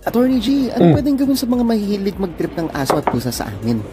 Attorney G, ano pwedeng gawin sa mga mahihilig mag-trip ng aso at pusa sa amin?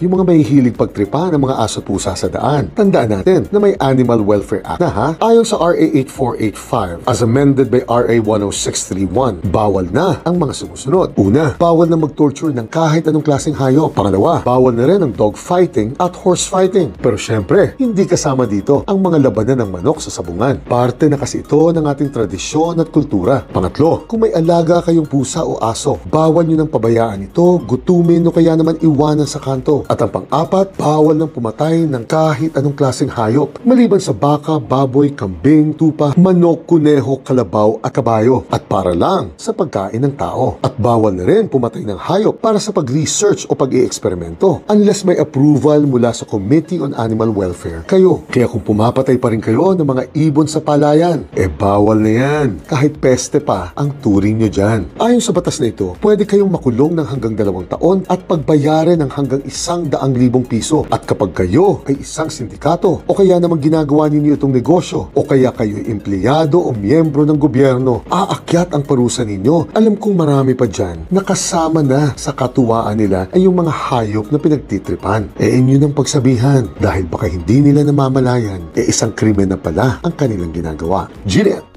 Yung mga mahihilig pagtripa ng mga aso at pusa sa daan. Tandaan natin na may Animal Welfare Act na Ayon sa RA 8485 as amended by RA 10631, bawal na ang mga sumusunod. Una, bawal na mag-torture ng kahit anong klaseng hayop. Pangalawa, bawal na rin ang dog fighting at horse fighting. Pero syempre, hindi kasama dito ang mga labanan ng manok sa sabungan. Parte na kasi ito ng ating tradisyon at kultura. Pangatlo, kung may alaga kayong pusa o aso, bawal nyo nang pabayaan ito, gutumin o kaya naman iwanan sa kanto. At ang pang-apat, bawal nang pumatay ng kahit anong klaseng hayop, maliban sa baka, baboy, kambing, tupa, manok, kuneho, kalabaw at kabayo, at para lang sa pagkain ng tao. At bawal na rin pumatay ng hayop para sa pag-research o pag-i-eksperimento unless may approval mula sa Committee on Animal Welfare kayo. Kaya kung pumapatay pa rin kayo ng mga ibon sa palayan, bawal na yan. Kahit peste pa ang turing nyo dyan. Ayon sa batas na ito, pwede kayong makulong ng hanggang 2 taon at pagbayaran ng hanggang 100,000 piso. At kapag kayo ay isang sindikato o kaya naman ginagawa ninyo itong negosyo o kaya kayo empleyado o miyembro ng gobyerno, aakyat ang parusa ninyo. Alam kong marami pa dyan nakasama na sa katuwaan nila ay yung mga hayop na pinagtitripan. Inyo ng pagsabihan dahil baka hindi nila namamalayan isang krimen na pala ang kanilang ginagawa. Gilet!